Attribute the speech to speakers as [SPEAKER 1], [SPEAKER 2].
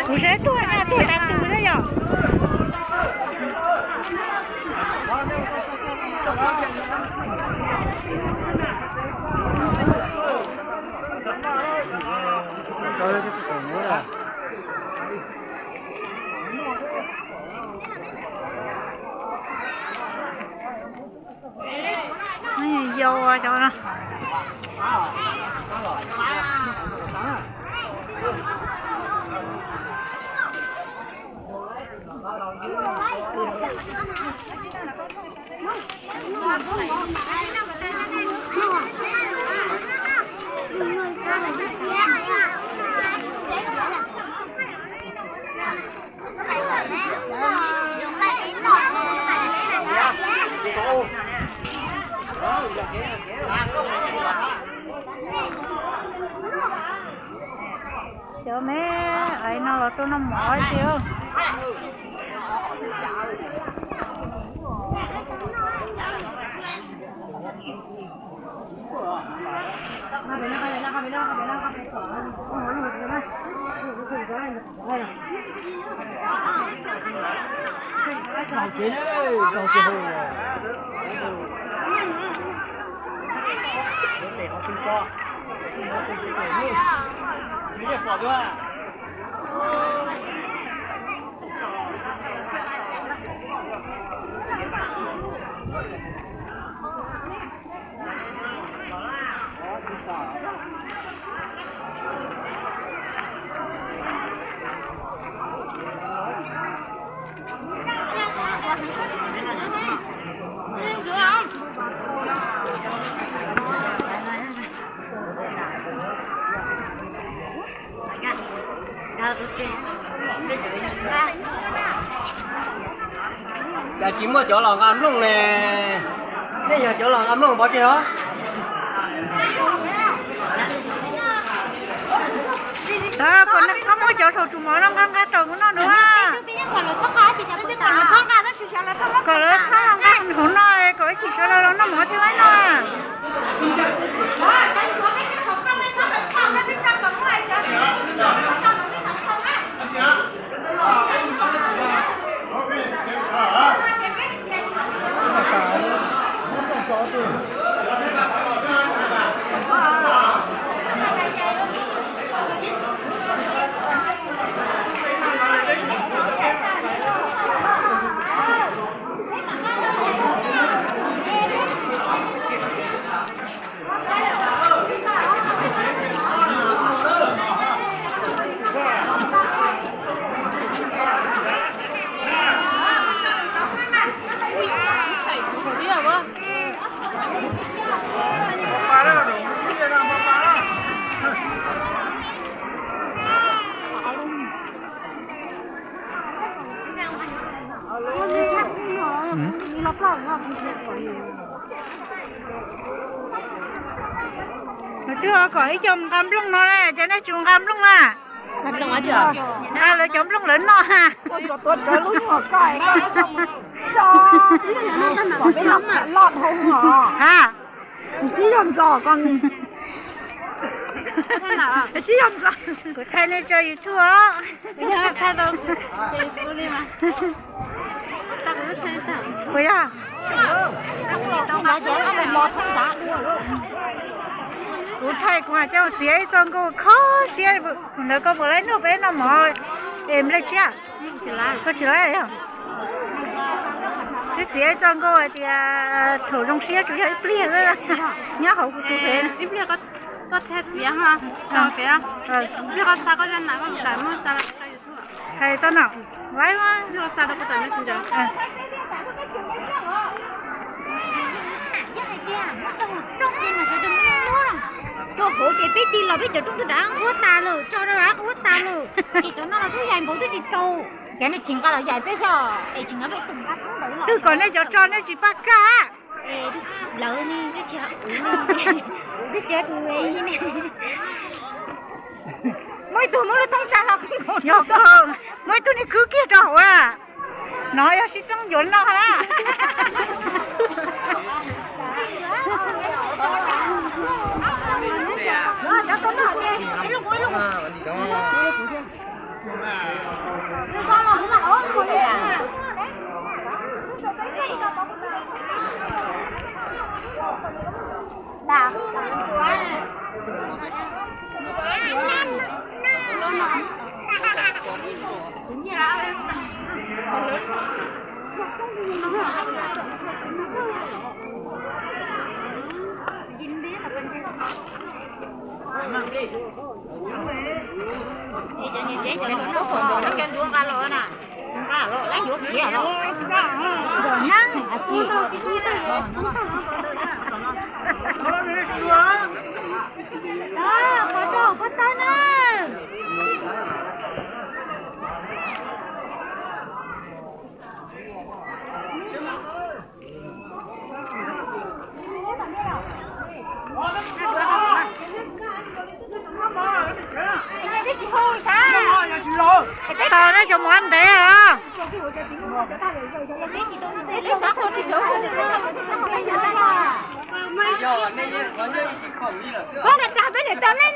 [SPEAKER 1] 不是多啊，多大多了呀？哎呀，腰啊，叫了。Cho mấy ấy nó là tôi nó mỏi xíu.
[SPEAKER 2] Dạ chỉ mua chỗ lòng ăn luôn nè. Bây giờ chỗ lòng ăn luôn bỏ chị đó.
[SPEAKER 1] Đó, còn nó không có chỗ sầu trùng mỏ nó ngang cái trầu của nó nữa. Còn nó xong lòng cái mình hỗn nói, có chỉ sợ là nó mỏ theo ấy nó. Chưa có ý chồng cầm lông nó này, cho nó chuồng cầm lông à.
[SPEAKER 3] Cầm lông ở chưa?
[SPEAKER 1] À, là chồng lông lớn nó ha.
[SPEAKER 4] Ôi có tuột cái lúc nhỏ còi cái không cho có cái lông mà lọt hông hả?
[SPEAKER 1] À,
[SPEAKER 4] chỉ làm giò con chỉ làm giò.
[SPEAKER 1] cứ thay này cho YouTube á.
[SPEAKER 3] Bây giờ thay đâu? Chị cô đi mà. Ta cũng thay sao?
[SPEAKER 1] Vậy à?
[SPEAKER 4] Tao nói dễ nó mình lọt không đã.
[SPEAKER 1] Cú thay qua cho chị ấy trong cô khó chị ấy nó có vừa lấy nó bé nó mỏi em lấy chưa? Có chị lấy không? Cái chị ấy trong cô thì thổ trong xe chủ yếu ít liền rồi nhớ hậu của tụi em
[SPEAKER 3] Ít liền có thay gì ha? Có phải không? Biết có sao có dân nào có cái mua sao là cái gì thôi.
[SPEAKER 1] thầy tao nào lấy quá
[SPEAKER 3] Biết có sao đâu có tận mấy xin cho.
[SPEAKER 4] Cho hổ chị biết đi là biết cho chúng tôi đã hốt ta rồi, cho nó đã hốt ta rồi. Chị cho nó là thứ dài bố tôi chị trâu. Cái này chừng cả là dài biết sao? Ê chừng nó biết từng bát cũng đủ rồi.
[SPEAKER 1] từ còn này cho nó chỉ bắt cá.
[SPEAKER 4] Ê lỡ đi cái chợ. Cái chợ tụi ấy như này. Mấy tụi nó thông ra là không có.
[SPEAKER 1] Nhớ không? Mấy tụi này cứ kia trâu à. Nói là sẽ chẳng dồn nó hả?
[SPEAKER 4] Cho con nó đi. Lúc cuối lúc. nó còn đồ nó kén đuông cả rồi nè cả rồi lấy vô kia rồi rồi năng à chị đó có đồ có tay nữa
[SPEAKER 1] tao nó cho món thế hả?
[SPEAKER 2] giờ này có như chỉ không đi là
[SPEAKER 4] con đặt ra với để cho nó